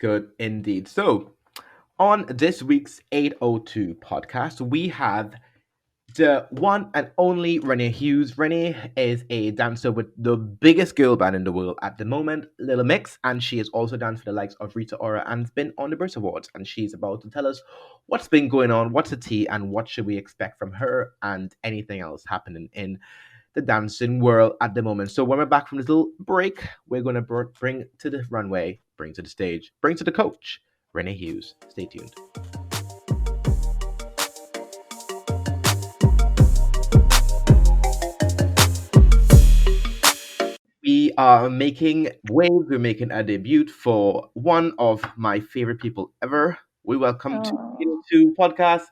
Good indeed. So, on this week's 802 podcast, we have the one and only Renae Hughes. Renae is a dancer with the biggest girl band in the world at the moment, Little Mix, and she has also danced for the likes of Rita Ora and has been on the Brit Awards. And she's about to tell us what's been going on, what's the tea, and what should we expect from her and anything else happening in the dancing world at the moment. So when we're back from this little break, we're going to bring to the runway, bring to the stage, bring to the coach, Renae Hughes. Stay tuned. We are making waves. We're making a debut for one of my favorite people ever. We welcome to Oh, the podcast,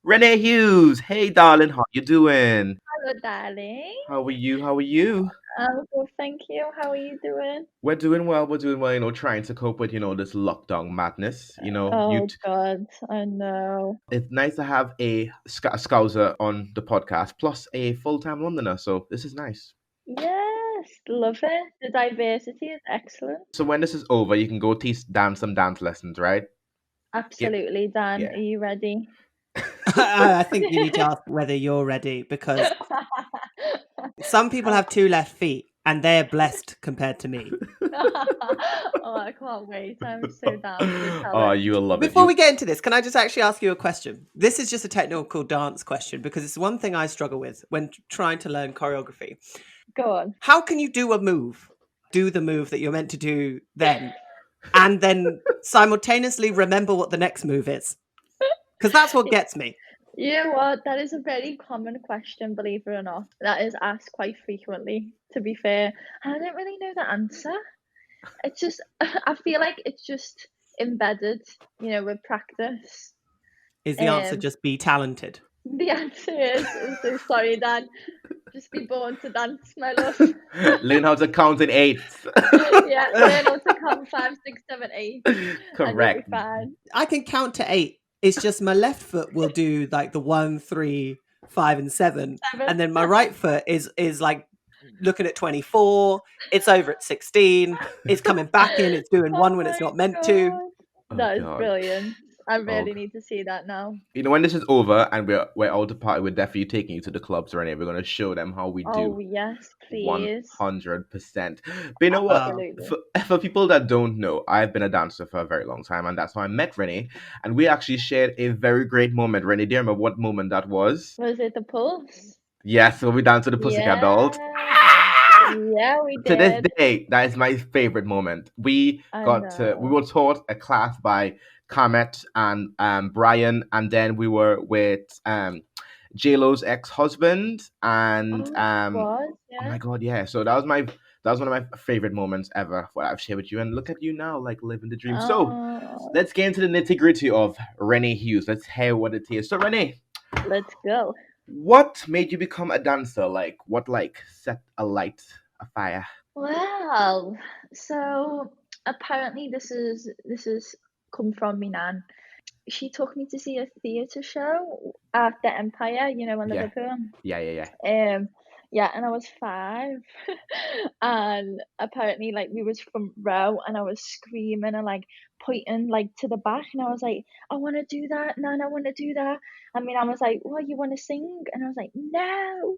Renae Hughes. Hey, darling, how you doing? hello, darling. How are you? How are you? I'm good, thank you. How are you doing? We're doing well. We're doing well. Trying to cope with this lockdown madness. Oh God, I know. It's nice to have a scouser on the podcast, plus a full-time Londoner. So this is nice. Yes, love it. The diversity is excellent. So when this is over, you can go teach Dan some dance lessons, right? Yep. Absolutely, Dan. Yeah. Are you ready? I think you need to ask whether you're ready because some people have two left feet and they're blessed compared to me. Oh, I can't wait. I'm so down to tell Oh, it. you will love it. Before we get into this, can I just actually ask you a question? This is just a technical dance question because it's one thing I struggle with when trying to learn choreography. Go on. How can you do the move that you're meant to do then, and then simultaneously remember what the next move is? Because that's what gets me. You know what? That is a very common question, believe it or not. That is asked quite frequently, to be fair. And I don't really know the answer. It's just, I feel like it's just embedded, with practice. Is the answer Um, just be talented? the answer is, I'm so sorry, Dan. Just be born to dance, my love. Learn how to count in eights. Yeah, learn how to count 5, 6, 7, 8. And you'll Correct. be fine. I can count to 8. It's just my left foot will do like the 1, 3, 5, and 7, and then my right foot is like looking at 24. It's over at 16. It's coming back in. It's doing one when it's not meant to. That is God. brilliant. I really Oh. need to see that now. When this is over and we're out to party, we're definitely taking you to the clubs, Renee. We're gonna show them how we do. Oh yes, please. 100%. But you know what? Absolutely. For people that don't know, I've been a dancer for a very long time, and that's how I met Renee. And we actually shared a very great moment. Renee, do you remember what moment that was? Was it the Pulse? Yes, so we danced to the Pussycat Dolls. Yeah, we To this did. day, that is my favorite moment. We were taught a class by Kamet and Brian, and then we were with J-Lo's ex-husband, and was, yeah. oh my god, yeah. So that was one of my favorite moments ever, what I've shared with you. And look at you now, like living the dream. So let's get into the nitty-gritty of Renae Hughes. Let's hear what it is. So Renae, let's go. what made you become a dancer? Like what set a fire? Well, so apparently this is come from me nan. She took me to see a theatre show at the Empire, in Liverpool. Yeah. Yeah, and I was 5, and apparently, like, we was from row, and I was screaming and like pointing like to the back, and I was like, I want to do that, Nan, I want to do that. I mean, I was like, what, you want to sing? And I was like, no.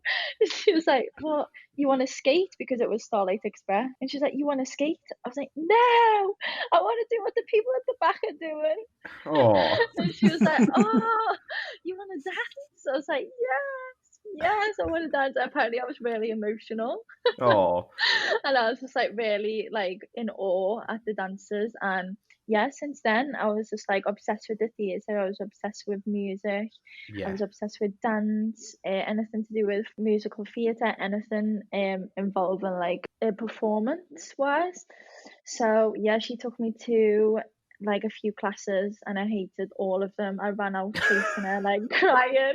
She was like, what, you want to skate? Because it was Starlight Express, and she's like, you want to skate? I was like, no, I want to do what the people at the back are doing. Oh. And she was like, oh, you want to dance? I was like, yes, I want to dance. Apparently I was really emotional. Oh. And I was just like really like in awe at the dancers. And yeah, since then I was just like obsessed with the theatre. I was obsessed with music. Yeah. I was obsessed with dance, anything to do with musical theatre, anything involving like performance wise. So yeah, she took me to like a few classes and I hated all of them. I ran out chasing her, like crying.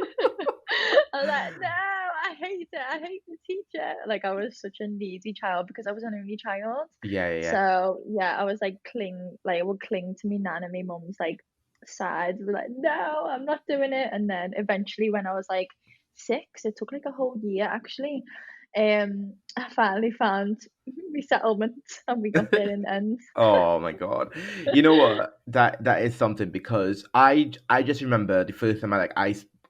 I was like, no, I hate it. I hate the teacher. Like I was such a needy child because I was an only child. Yeah. So yeah, I was like I would cling to me nan and my mum's like side. We're like, no, I'm not doing it. And then eventually when I was like 6, it took like a whole year actually. I finally found resettlement, and we got there in the end. Oh my god. You know what? That is something because I just remember the first time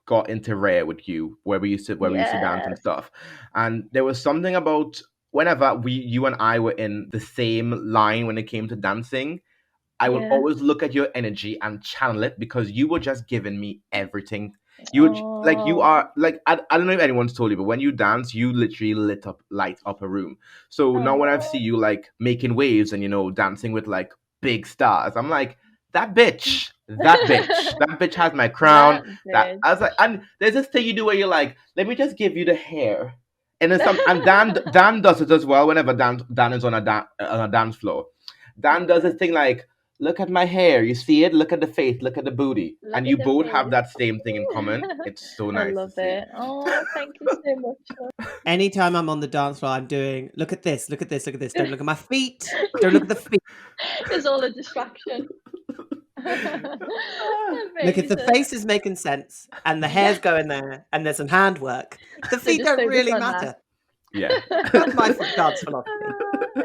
got into rare with you where we used to dance and Yes, stuff. And there was something about whenever we you and I were in the same line when it came to dancing, I will yeah. always look at your energy and channel it because you were just giving me everything. You Oh, are like I don't know if anyone's told you, but when you dance, you literally light up a room. So now when I see oh, you like making waves and dancing with like big stars, I'm like that bitch has my crown. that That bitch. I was like, and there's this thing you do where you're like, let me just give you the hair. And then some, and Dan does it as well. Whenever Dan is on a dance floor, Dan does Yeah. this thing like, look at my hair. You see it? Look at the face. Look at the booty. Look And at you the both have face. that same thing in common. It's so I nice to love see. it. Oh, thank you so much. Anytime I'm on the dance floor, I'm doing, look at this, look at this, look at this. Don't look at my feet. Don't look at the feet. It's all a distraction. Look, if the Amazing. face is making sense and the hair's Yeah, going there and there's some handwork, the so feet just don't focus really on that. matter. Yeah. That's my dance philosophy.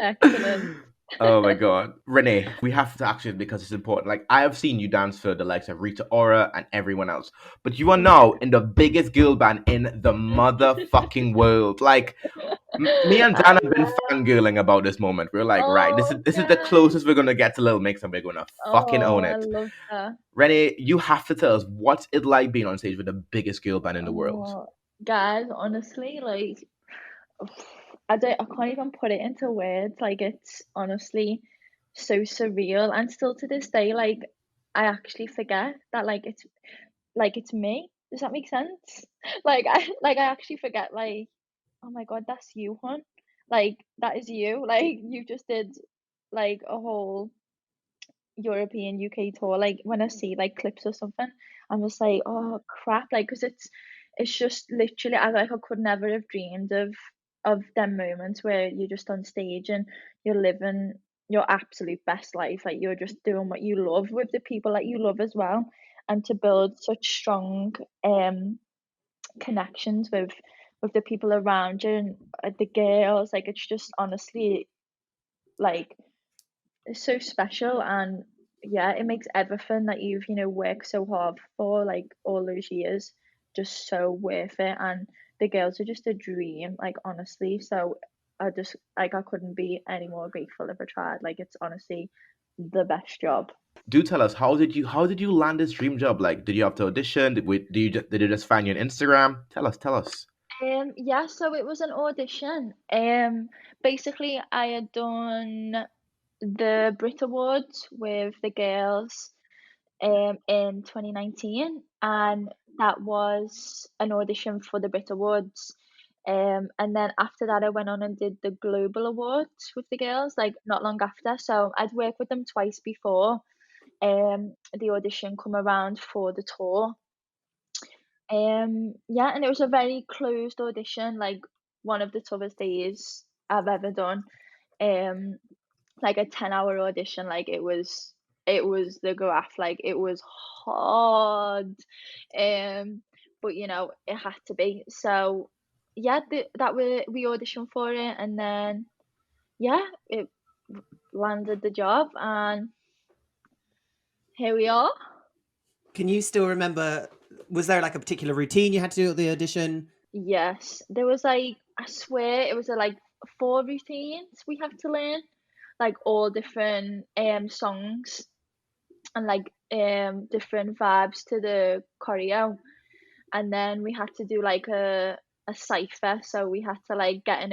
Excellent. Oh my god. Renee, we have to ask you because it's important. Like I have seen you dance for the likes of Rita Ora and everyone else. But you are now in the biggest girl band in the motherfucking world. Like me and I Dan have been know. fangirling about this moment. We're like, right, this Oh, is this is the guys. closest we're gonna get to Little Mix and we're gonna fucking Oh, own I it. love that. Renee, you have to tell us what's it like being on stage with the biggest girl band in the world. Oh, guys, honestly, like, I can't even put it into words. Like, it's honestly so surreal, and still to this day, like, I actually forget that, like it's me. Does that make sense? I actually forget, like, oh my God, that's you, hon. Like, that is you. Like, you just did like a whole European UK tour. Like, when I see like clips or something, I'm just like, oh crap, like, because it's just literally, I could never have dreamed of them moments where you're just on stage and you're living your absolute best life. Like, you're just doing what you love with the people that you love as well, and to build such strong connections with the people around you and the girls. Like, it's just honestly, like, it's so special. And yeah, it makes everything that you've worked so hard for, like, all those years, just so worth it. And the girls are just a dream, like, honestly. So I just, like, I couldn't be any more grateful if I tried. Like, it's honestly the best job. Do tell us how did you land this dream job? Like, did you have to audition? Did you just find you on Instagram? Tell us. Yeah, so it was an audition. Basically I had done the Brit Awards with the girls in 2019, and that was an audition for the Brit Awards. And then after that, I went on and did the Global Awards with the girls, like, not long after. So I'd worked with them twice before the audition come around for the tour. Yeah, and it was a very closed audition, like one of the toughest days I've ever done. Um, like a 10-hour audition, like, it was the graph, like, it was hard. Um, but it had to be. So yeah, we auditioned for it, and then yeah, it landed the job, and here we are. Can you still remember, was there like a particular routine you had to do at the audition? Yes, there was, like, I swear it was like 4 routines we have to learn, like, all different songs, and like different vibes to the choreo. And then we had to do like a cipher, so we had to, like, get in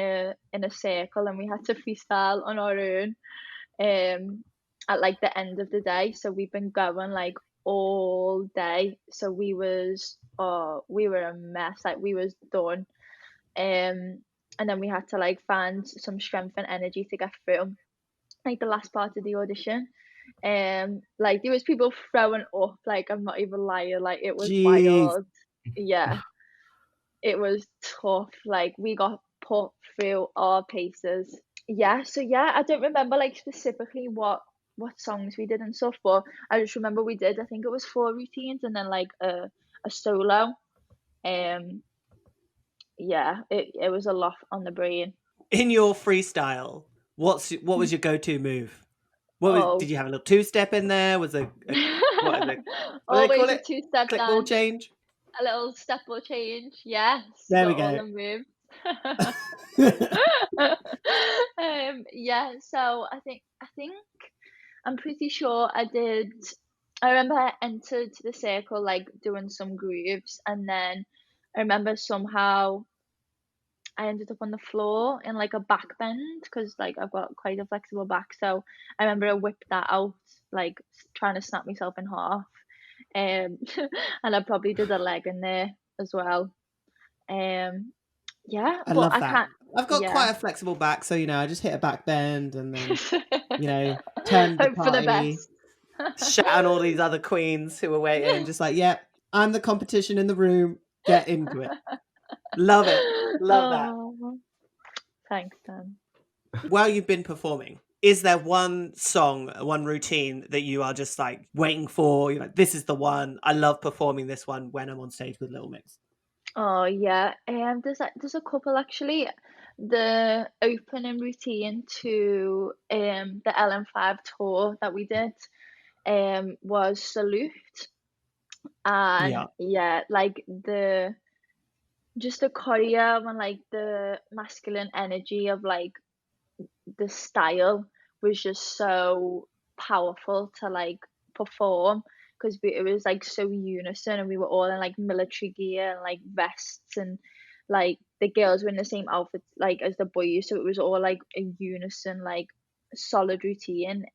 a circle, and we had to freestyle on our own um at, like, the end of the day. So we've been going, like, all day. So we were a mess, like, we was done. And then we had to, like, find some strength and energy to get through, like, the last part of the audition. Like, there was people throwing up, like, I'm not even lying, like, it was Jeez. wild. Yeah, it was tough. Like, we got put through our paces. Yeah, so yeah, I don't remember, like, specifically what songs we did and stuff, but I just remember we did, I think it was 4 routines, and then, like, a solo. Um yeah, it was a lot on the brain. In your freestyle, what was your go-to move? Oh, Did you have a little two-step in there? Was what is it? What do they call always a it? two-step Clickball dance, change? a little step or change. Yes, There we got all go. the moves. Yeah, so I think I'm pretty sure I did. I remember I entered the circle like doing some grooves, and then I remember somehow I ended up on the floor in like a back bend because like I've got quite a flexible back. So I remember I whipped that out, like trying to snap myself in half. Um, and I probably did a leg in there as well. Um, yeah, I but love I that. can't. I've got Yeah. quite a flexible back, so I just hit a back bend and then turned the Hope for the party, best. shat on all these other queens who were waiting, just like, yeah, I'm the competition in the room. Get into it. Love it. Love that. Oh, thanks, Dan. While you've been performing, is there one song, one routine that you are just like waiting for? You're like, this is the one. I love performing this one when I'm on stage with Little Mix. Oh yeah, there's a couple actually. The opening routine to the LM5 tour that we did was Salute, and Yeah. yeah, like the just the choreo and like the masculine energy of like the style was just so powerful to like perform because it was like so unison and we were all in like military gear and like vests and like the girls were in the same outfit like as the boys, so it was all like a unison like solid routine.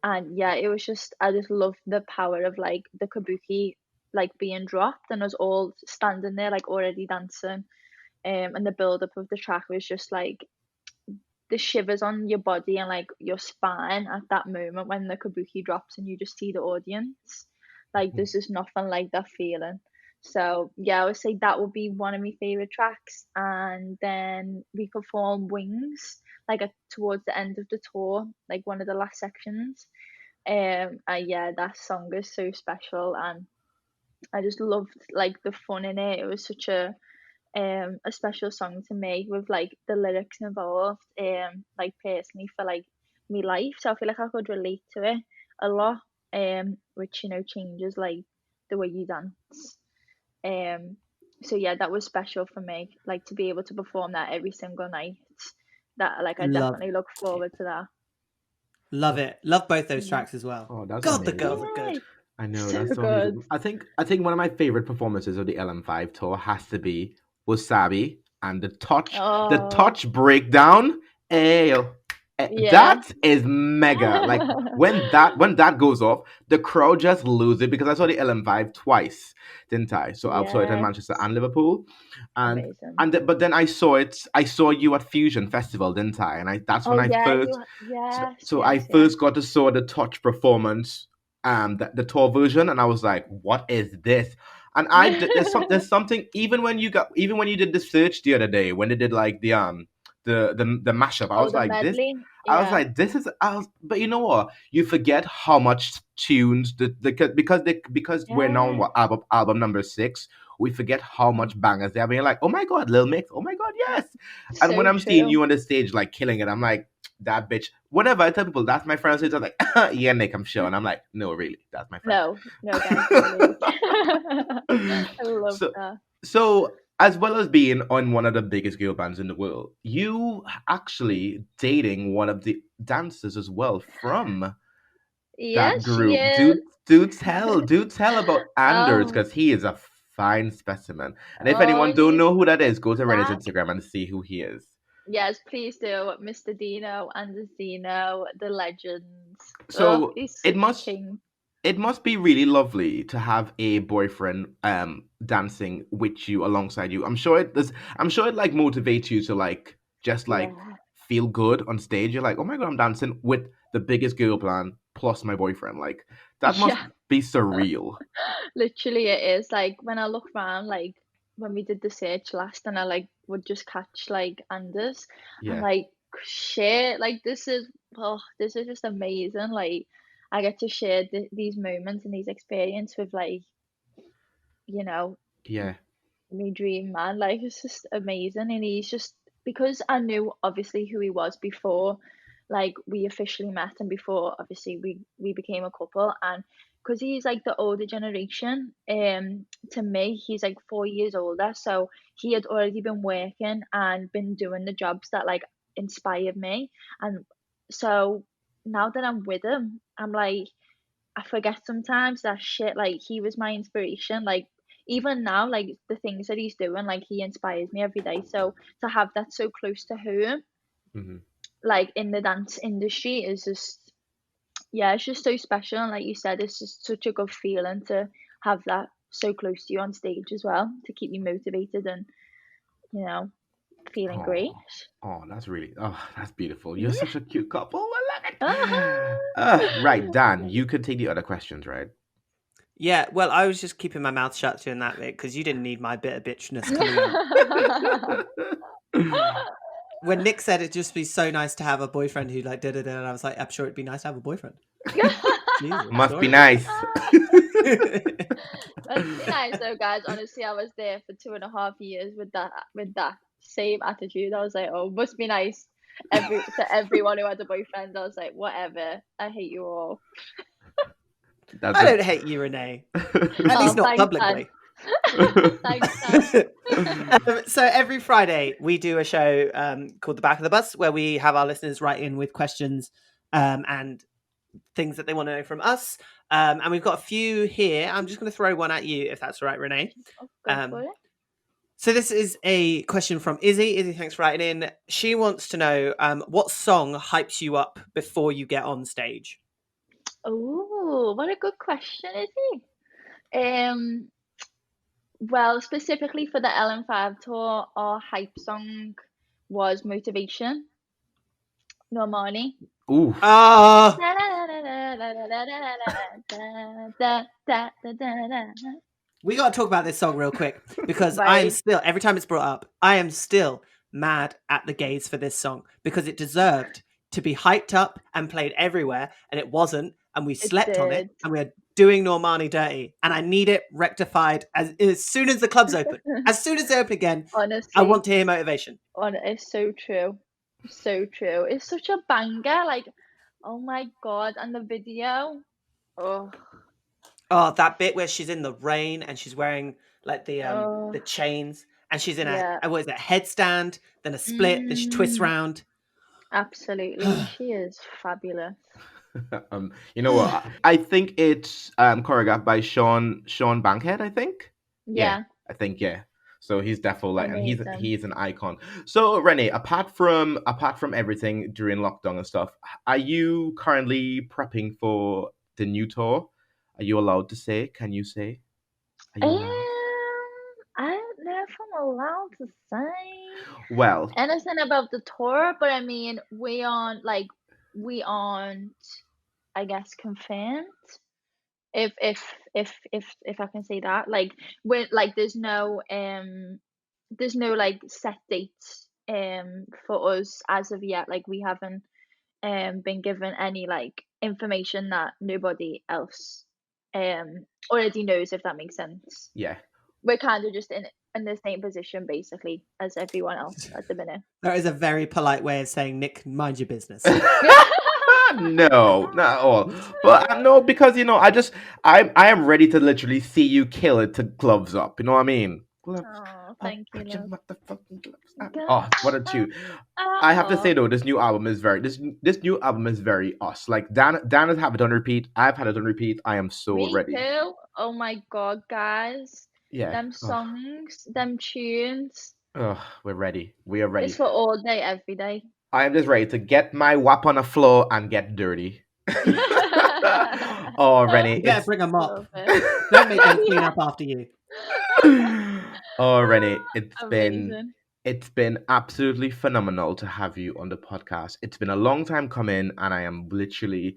And yeah, it was just I just loved the power of like the kabuki like being dropped and us all standing there like already dancing. And the build up of the track was just like the shivers on your body and like your spine at that moment when the kabuki drops and you just see the audience. Like there's just nothing like that feeling. So yeah, I would say that would be one of my favorite tracks. And then we perform Wings like towards the end of the tour, like one of the last sections. And yeah, that song is so special, and I just loved like the fun in it. It was such a special song to me with like the lyrics involved, like personally for like me life. So I feel like I could relate to it a lot, which changes like the way you dance. Um, so yeah, that was special for me, like to be able to perform that every single night. That like I Love definitely look it. forward to that. Love it. Love both those Yeah. tracks as well. Oh, that's God, the girls amazing. are good. Yay! I know So that's so good. amazing. I think one of my favorite performances of the LM5 tour has to be Wasabi and the Oh, touch breakdown. Ayo. yeah. That is mega. Like when that goes off, the crowd just lose it because I saw the LM5 twice, didn't I? So I saw it in Yes. Manchester and Liverpool, and Amazing. but then I saw you at Fusion Festival, didn't I? And that's when Oh I yeah, first so, yes, so I yes, yes. first got to saw the touch performance, the tour version, and I was like, "What is this?" And there's something even when you did the search the other day when they did like the mashup, Oh, the medley. I was Yeah. like, this is but you know what? You forget how much tunes because we're now on Yeah. what, album number 6. We forget how Mm. much bangers they have. And you're like, oh my god, Lil Mix, oh my god, yes. And when So I'm seeing true. you on the stage like killing it, I'm like, that bitch. Whenever I tell people that's my friend, so I'm like, yeah, Nick, I'm sure. And I'm like, no, really, that's my friend. No, no, guys, really. I love so that. so as well as being on one of the biggest girl bands in the world, you actually dating one of the dancers as well from that Yes, she group. is. Do tell about Anders Oh, because he is a fine specimen. And if oh, anyone don't he's know who that is, go to Renee's that. Instagram and see who he is. Yes, please do. Mr. Dino, Anders Dino, the legends. Oh, So he's it such a must king. it must be really lovely to have a boyfriend dancing with you alongside you. I'm sure it like motivates you to like just like Yeah. feel good on stage. You're like, oh my god, I'm dancing with the biggest girl band plus my boyfriend. Like that must Yeah. be surreal. Literally, it is like when I look around, like when we did the search last, and I like would just catch like Anders. I'm Yeah. like, shit, like this is just amazing. Like I get to share these moments and these experience with like you know Yeah. my dream man. Like it's just amazing, and he's just because I knew obviously who he was before, like we officially met, and before obviously we became a couple, and because he's like the older generation, to me he's like 4 years older, so he had already been working and been doing the jobs that like inspired me, and so now that I'm with him, I'm like I forget sometimes that shit, like, he was my inspiration, like, even now, like, the things that he's doing, like, he inspires me every day, so to have that so close to home, Hmm. like, in the dance industry is just yeah, it's just so special, and like you said, it's just such a good feeling to have that so close to you on stage as well, to keep you motivated and, you know, feeling great. Oh, that's beautiful. You're such a cute couple. I love Ah. it. Right, Dan, you could take the other questions, right? Yeah, well, I was just keeping my mouth shut during that bit because you didn't need my bit of bitchness coming out. When Nick said it'd just be so nice to have a boyfriend who like did it, and I was like, I'm sure it'd be nice to have a boyfriend. Jesus, Must be sorry. nice. Must be nice though, guys. Honestly, I was there for 2.5 years with that same attitude. I was like, oh, must be nice. To everyone who had a boyfriend, I was like, whatever. I hate you all. That's I just... don't hate you, Renee. At Oh, least not thanks, Dan. publicly. Thanks, Dan. So every Friday we do a show called The Back of the Bus, where we have our listeners write in with questions and things that they want to know from us. And we've got a few here. I'm just going to throw one at you, if that's all right, Renee. Oh, go for it. So this is a question from Izzy. Izzy, thanks for writing in. She wants to know what song hypes you up before you get on stage? Oh, what a good question, is he? Well, specifically for the LM5 tour, our hype song was Motivation, Normani. Ooh. We got to talk about this song real quick because I am Right. still, every time it's brought up, I am still mad at the gays for this song because it deserved to be hyped up and played everywhere, and it wasn't, and we It slept on it, did. and we're doing Normani dirty, and I need it rectified as soon as the club's open. As soon as they open again, I Honestly, want to hear Motivation. it's so true. So true. It's such a banger. Like, oh my God. And the video. Oh, Oh, that bit where she's in the rain and she's wearing like the oh, chains, and she's in yeah. what is it, headstand, then a split, then she twists round. Absolutely. She is fabulous. You know what? I think it's choreographed by Sean Bankhead, I think. Yeah, Yeah. I think yeah. So he's definitely like, and Amazing. he's an icon. So Renee, apart from everything during lockdown and stuff, are you currently prepping for the new tour? Are you allowed to say? Can you say? Are you allowed? I don't know if I'm allowed to say Well, anything about the tour, but I mean, we aren't, I guess, confirmed. If I can say that, like when like there's no like set dates for us as of yet. Like we haven't been given any like information that nobody else already knows, if that makes sense. yeah. We're kind of just in the same position basically as everyone else at the minute. That is a very polite way of saying, Nick, mind your business. No, not at all. But no, because I am ready to literally see you kill it to gloves up. You know what I mean? Gloves Oh, up, thank you, put your love. motherfucking gloves up. Go Oh, what a tune! I have to say though, this new album is this new album is very us. Like Dan has had it on repeat. I've had it on repeat. I am so Me ready. too. Oh my God, guys. Yeah. Them songs, them tunes. We're ready. We are ready. It's for all day, every day. I am just ready to get my wap on the floor and get dirty. Oh, Renee, You better bring a mop. Love it. Don't make them clean up after you. Oh, Renee, Amazing. it's been absolutely phenomenal to have you on the podcast. It's been a long time coming, and I am literally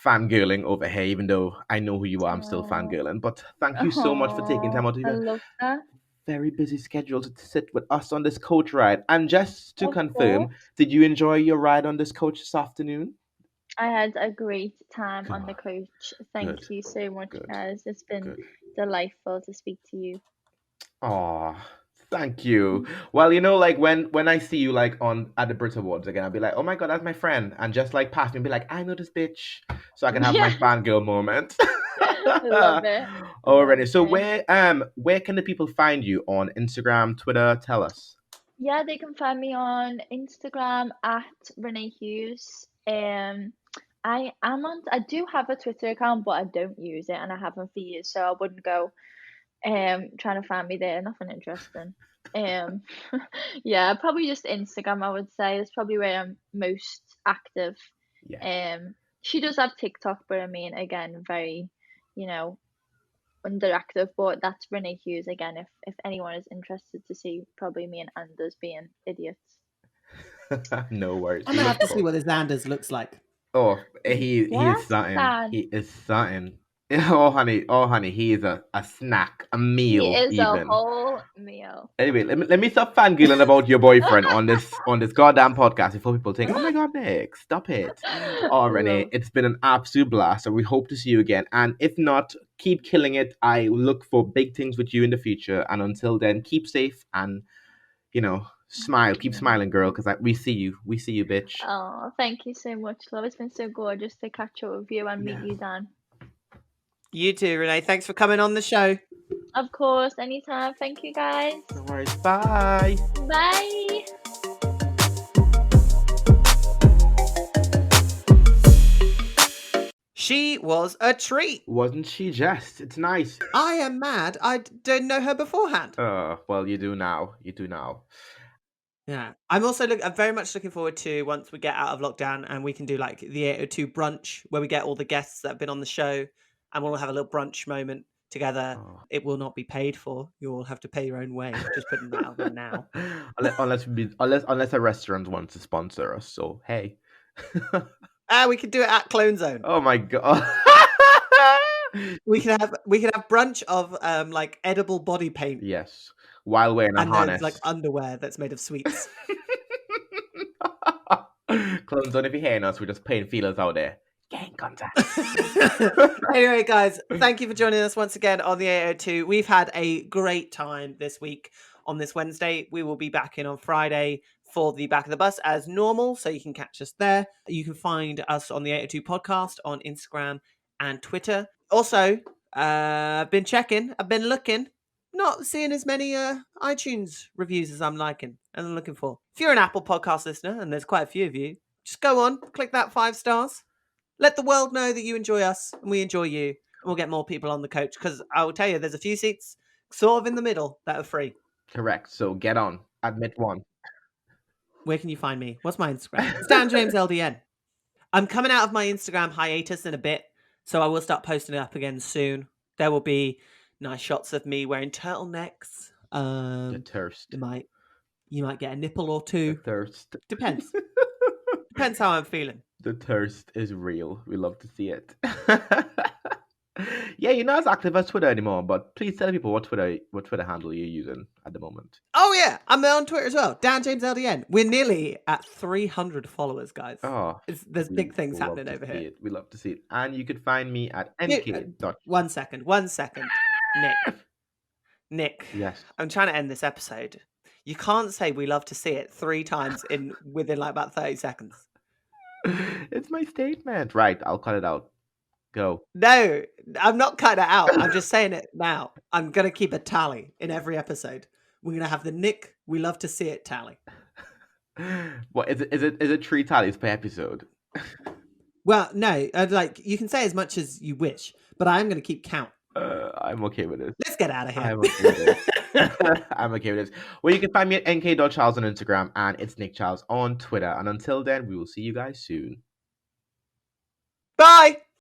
fangirling over here. Even though I know who you are, I'm still Oh, fangirling. But thank you so much for taking time out of I your love that. very busy schedule to sit with us on this coach ride. And just to Of confirm, course. did you enjoy your ride on this coach this afternoon? I had a great time on the Good, coach. Thank good, you so much, good, guys. It's been good. delightful to speak to you. Oh, thank you. Well, like when I see you like on at the Brit Awards again, I'll be like, oh my god, that's my friend, and just like pass me and be like, I know this bitch, so I can have my Yeah, fangirl moment. love it. Oh, Love Renee. So it. where can the people find you on Instagram, Twitter? Tell us. Yeah, they can find me on Instagram at Renae Hughes. I do have a Twitter account, but I don't use it, and I haven't for years, so I wouldn't go trying to find me there. Nothing interesting. Um, yeah, probably just Instagram. I would say is probably where I'm most active. Yes. She does have TikTok, but I mean, again, very, you know, underactive. But that's Renae Hughes again. If anyone is interested to see, probably me and Anders being idiots. No worries. I'm We gonna look have to see forward. what his Anders looks like. Oh, he is Yes, something. Dan. He is something. Oh honey, he is a snack, a He meal is a even. whole meal. Anyway, let me stop fangirling about your boyfriend on this goddamn podcast before people think, oh my god, Nick, stop it. Oh, Renee, Love. it's been an absolute blast, and we hope to see you again. And if not, keep killing it. I look for big things with you in the future. And until then, keep safe and smile. Keep smiling, girl, because we see you. We see you, bitch. Oh, thank you so much, love. It's been so gorgeous to catch up with you and meet Yeah. you, Dan. You too, Renee. Thanks for coming on the show. Of course, anytime. Thank you, guys. No worries. Bye. Bye. She was a treat. Wasn't she just? It's nice. I am mad. I don't know her beforehand. Well, you do now. You do now. Yeah, I'm also I'm very much looking forward to once we get out of lockdown and we can do like the 802 brunch where we get all the guests that have been on the show and we'll have a little brunch moment together. Oh. It will not be paid for. You will have to pay your own way. Just putting that out there now. unless a restaurant wants to sponsor us. So hey. We could do it at Clone Zone. Oh my god. We can have brunch of like edible body paint. Yes. While wearing a and harness. there's like underwear that's made of sweets. Clones, don't if you're hearing us, we're just playing feelers out there. Get in contact. Anyway, guys, thank you for joining us once again on the 802. We've had a great time this week on this Wednesday. We will be back in on Friday for the Back of the Bus as normal, so you can catch us there. You can find us on the 802 podcast on Instagram and Twitter. Also, I've been checking, I've been looking, not seeing as many iTunes reviews as I'm liking and I'm looking for. If you're an Apple podcast listener, and there's quite a few of you, just go on, click that 5 stars. Let the world know that you enjoy us and we enjoy you. And we'll get more people on the coach because I will tell you, there's a few seats sort of in the middle that are free. Correct. So get on. Admit one. Where can you find me? What's my Instagram? It's Dan James LDN. I'm coming out of my Instagram hiatus in a bit, so I will start posting it up again soon. There will be nice shots of me wearing turtlenecks. The thirst. You might get a nipple or two. The thirst. Depends. Depends how I'm feeling. The thirst is real. We love to see it. Yeah, you're not as active as Twitter anymore, but please tell people what Twitter handle you're using at the moment. Oh yeah, I'm on Twitter as well. Dan James LDN. We're nearly at 300 followers, guys. Oh, there's big things happening over here. We love to see it. And you could find me at nk. One second. Nick. Yes. I'm trying to end this episode. You can't say we love to see it 3 times within like about 30 seconds. It's my statement. Right, I'll cut it out. Go. No, I'm not cutting it out. I'm just saying it now. I'm going to keep a tally in every episode. We're going to have the Nick, we love to see it tally. What is it 3 tallies per episode? Well, no, like you can say as much as you wish, but I'm going to keep count. I'm okay with this. Let's get out of here. I'm okay with this. I'm okay with this. Well, you can find me at nk.charles on Instagram and it's Nick Charles on Twitter. And until then, we will see you guys soon. Bye!